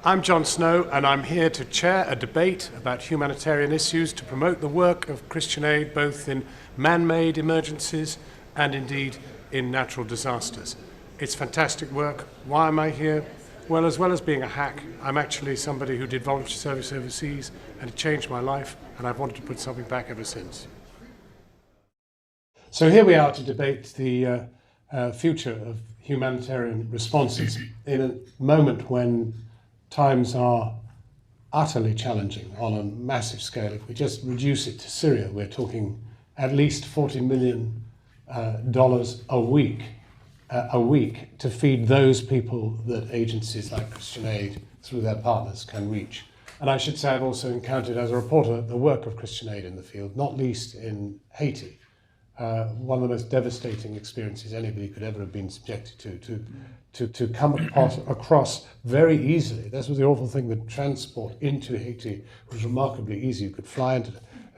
I'm Jon Snow, and I'm here to chair a debate about humanitarian issues to promote the work of Christian Aid both in man-made emergencies and indeed in natural disasters. It's fantastic work. Why am I here? Well, as being a hack, I'm actually somebody who did voluntary service overseas, and it changed my life, and I've wanted to put something back ever since. So here we are to debate the future of humanitarian responses in a moment when times are utterly challenging on a massive scale. If we just reduce it to Syria, we're talking at least $40 million a week to feed those people that agencies like Christian Aid, through their partners, can reach. And I should say I've also encountered, as a reporter, the work of Christian Aid in the field, not least in Haiti. One of the most devastating experiences anybody could ever have been subjected to come across very easily. This was the awful thing, that transport into Haiti was remarkably easy. You could fly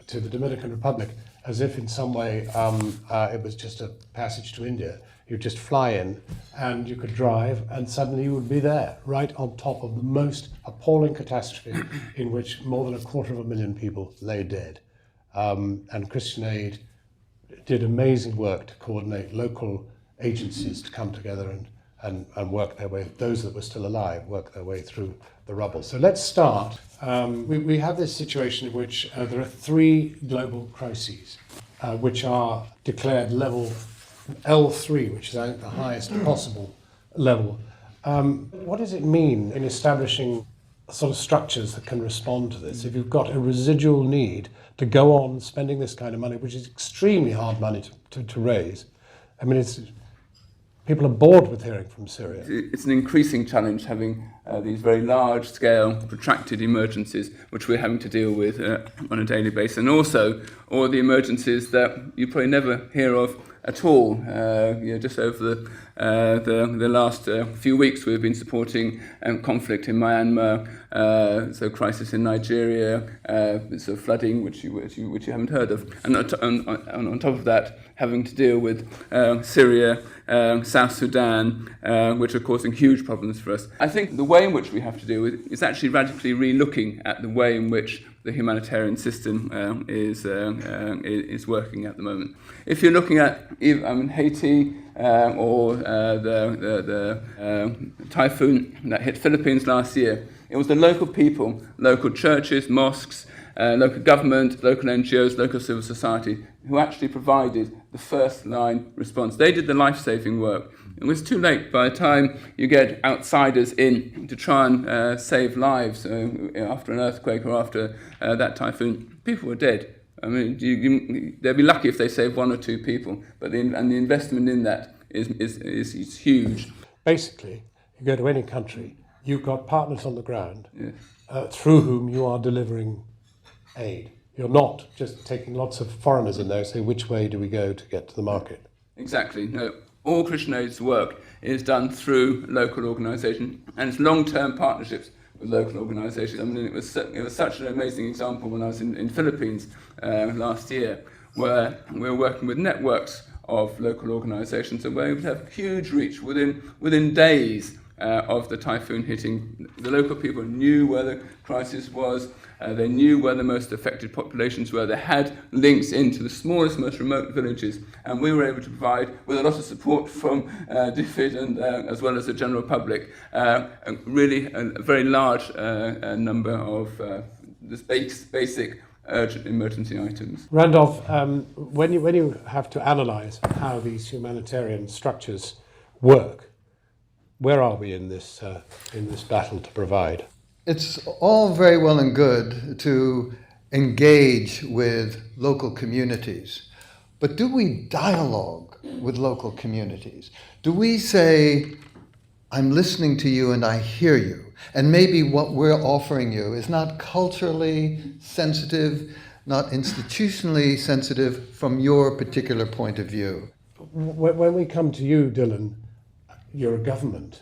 to the Dominican Republic as if in some way it was just a passage to India. You'd just fly in and you could drive, and suddenly you would be there, right on top of the most appalling catastrophe in which more than 250,000 people lay dead. And Christian Aid did amazing work to coordinate local agencies to come together and work their way, those that were still alive, work their way through the rubble. So let's start. We have this situation in which there are 3 global crises, which are declared level L3, which is, I think, the highest possible level. What does it mean in establishing sort of structures that can respond to this? If you've got a residual need to go on spending this kind of money, which is extremely hard money to raise. I mean, people are bored with hearing from Syria. It's an increasing challenge having these very large-scale, protracted emergencies, which we're having to deal with on a daily basis, and also all the emergencies that you probably never hear of at all. Just over the last few weeks, we've been supporting conflict in Myanmar, so crisis in Nigeria, so flooding, which you haven't heard of, and on top of that, having to deal with Syria, South Sudan, which are causing huge problems for us. I think the way in which we have to deal with is actually radically re-looking at the way in which the humanitarian system is working at the moment. If you're looking at Haiti or the typhoon that hit Philippines last year, it was the local people, local churches, mosques, local government, local NGOs, local civil society who actually provided the first line response. They did the life-saving work. It was too late. By the time you get outsiders in to try and save lives after an earthquake or after that typhoon, people were dead. I mean, they'd be lucky if they saved 1 or 2 people, but the investment in that is huge. Basically, you go to any country, you've got partners on the ground, yes, through whom you are delivering aid. You're not just taking lots of foreigners in there and saying, which way do we go to get to the market? Exactly. No. All Christian Aid's work is done through local organisations, and it's long-term partnerships with local organisations. I mean, it was such an amazing example when I was in Philippines last year, where we were working with networks of local organisations, and where we would have huge reach within days of the typhoon hitting. The local people knew where the crisis was. They knew where the most affected populations were. They had links into the smallest, most remote villages, and we were able to provide, with a lot of support from DFID and as well as the general public, really a very large number of this basic urgent emergency items. Randolph, when you have to analyse how these humanitarian structures work, where are we in this battle to provide? It's all very well and good to engage with local communities, but do we dialogue with local communities? Do we say, I'm listening to you and I hear you, and maybe what we're offering you is not culturally sensitive, not institutionally sensitive from your particular point of view? When we come to you, Dylan, you're a government.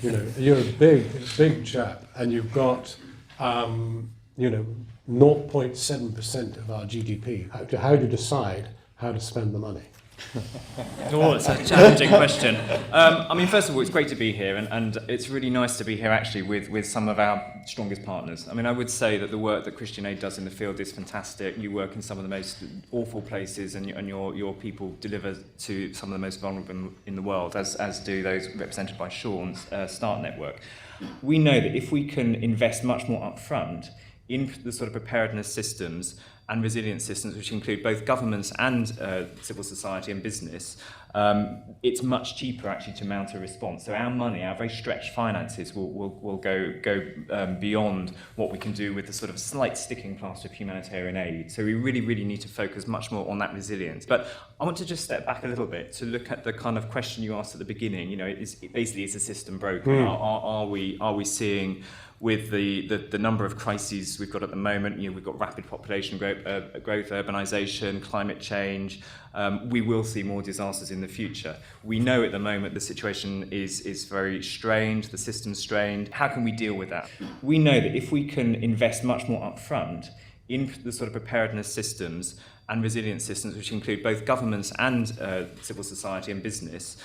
You're a big chap, and you've got 0.7% of our GDP. How do you decide how to spend the money? Oh, it's a challenging question. I mean, first of all, it's great to be here, and it's really nice to be here actually with some of our strongest partners. I mean, I would say that the work that Christian Aid does in the field is fantastic. You work in some of the most awful places, and your people deliver to some of the most vulnerable in the world, as do those represented by Sean's START network. We know that if we can invest much more upfront in the sort of preparedness systems and resilience systems, which include both governments and civil society and business, it's much cheaper actually to mount a response. So our money, our very stretched finances will go beyond what we can do with the sort of slight sticking plaster of humanitarian aid. So we really need to focus much more on that resilience. But I want to just step back a little bit to look at the kind of question you asked at the beginning. You know, is the system broken? Are we seeing, with the number of crises we've got at the moment, you know, we've got rapid population growth, urbanisation, climate change. We will see more disasters in the future. We know at the moment the situation is very strained, the system's strained. How can we deal with that? We know that if we can invest much more upfront in the sort of preparedness systems and resilience systems, which include both governments and civil society and business,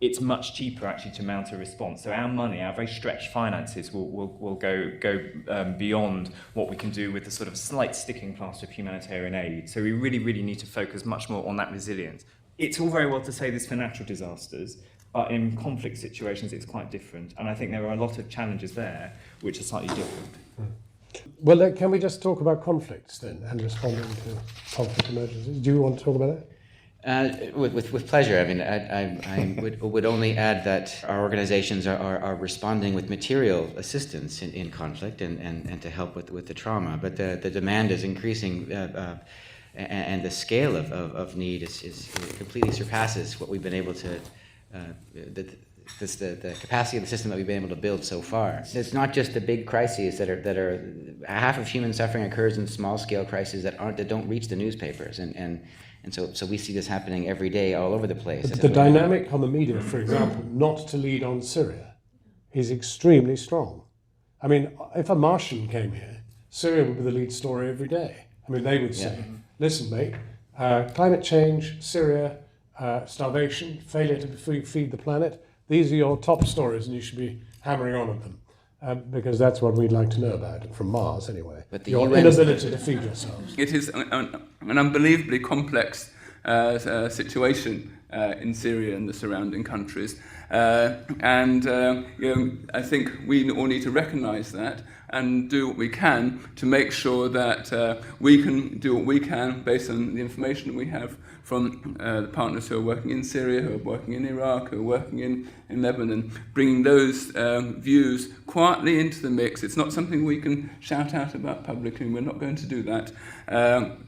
it's much cheaper actually to mount a response. So our money, our very stretched finances will go beyond what we can do with the sort of slight sticking plaster of humanitarian aid. So we really need to focus much more on that resilience. It's all very well to say this for natural disasters, but in conflict situations it's quite different. And I think there are a lot of challenges there which are slightly different. Well, can we just talk about conflicts then and responding to conflict emergencies? Do you want to talk about that? With pleasure. I mean, I would only add that our organizations are responding with material assistance in conflict and to help with the trauma. But the demand is increasing, and the scale of need is completely surpasses what we've been able to. The capacity of the system that we've been able to build so far. It's not just the big crises that are half of human suffering occurs in small scale crises that don't reach the newspapers, and so we see this happening every day all over the place. But the dynamic on the media, for example, not to lead on Syria, is extremely strong. I mean, if a Martian came here, Syria would be the lead story every day. I mean, they would say, listen, mate, climate change, Syria, starvation, failure to feed the planet, these are your top stories and you should be hammering on at them. Because that's what we'd like to know about, from Mars anyway. But your inability to feed yourselves. It is an unbelievably complex situation in Syria and the surrounding countries. And I think we all need to recognise that and do what we can to make sure that we can do what we can based on the information that we have from the partners who are working in Syria, who are working in Iraq, who are working in Lebanon, bringing those views quietly into the mix. It's not something we can shout out about publicly, and we're not going to do that,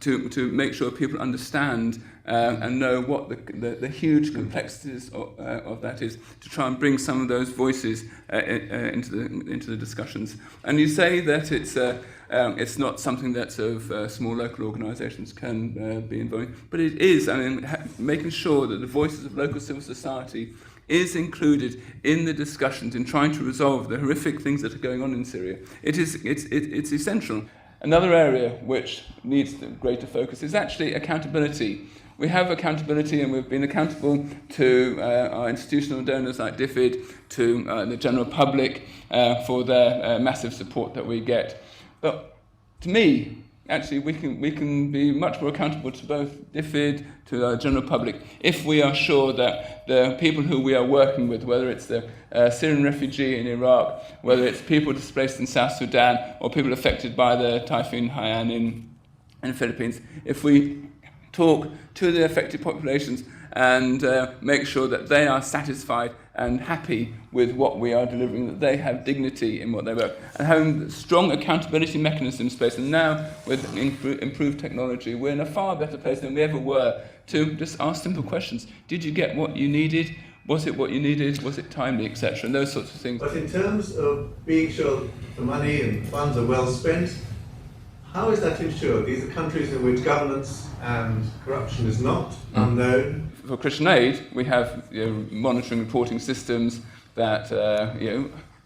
to make sure people understand and know what the huge complexities of that is, to try and bring some of those voices into the discussions. And you say that it's not something that sort of small local organisations can be involved in, but it is. I mean, making sure that the voices of local civil society is included in the discussions in trying to resolve the horrific things that are going on in Syria. It's essential. Another area which needs greater focus is actually accountability. We have accountability, and we've been accountable to our institutional donors like DFID, to the general public for their massive support that we get. But to me, actually, we can be much more accountable to both DFID, to our general public, if we are sure that the people who we are working with, whether it's the Syrian refugee in Iraq, whether it's people displaced in South Sudan, or people affected by the Typhoon Haiyan in the Philippines, if we talk to the affected populations and make sure that they are satisfied and happy with what we are delivering, that they have dignity in what they work, and having strong accountability mechanisms in place. And now, with improved technology, we're in a far better place than we ever were to just ask simple questions. Did you get what you needed? Was it what you needed? Was it timely, etc.? And those sorts of things. But in terms of being sure the money and funds are well spent, how is that ensured? These are countries in which governance and corruption is not unknown. For Christian Aid, we have monitoring reporting systems that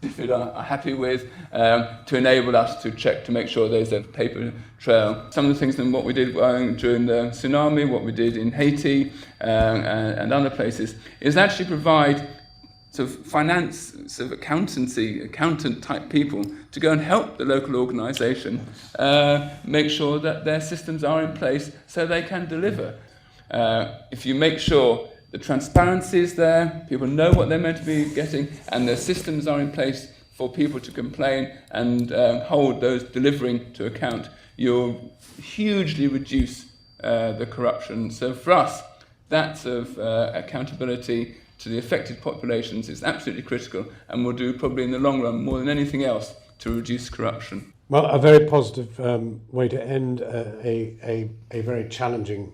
DFID are happy with, to enable us to check to make sure there's a paper trail. Some of the things in what we did during the tsunami, what we did in Haiti and other places, is actually provide sort of finance, sort of accountant type people to go and help the local organisation make sure that their systems are in place so they can deliver. If you make sure the transparency is there, people know what they're meant to be getting, and the systems are in place for people to complain and hold those delivering to account, you'll hugely reduce the corruption. So for us, that sort of accountability to the affected populations is absolutely critical, and will do probably in the long run more than anything else to reduce corruption. Well, a very positive way to end a very challenging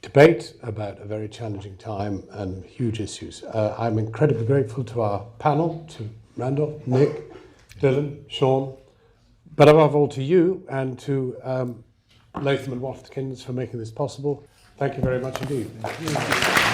debate about a very challenging time and huge issues. I'm incredibly grateful to our panel, to Randolph, Nick, Dylan, Sean, but above all to you and to Latham and Watkins for making this possible. Thank you very much indeed. Thank you.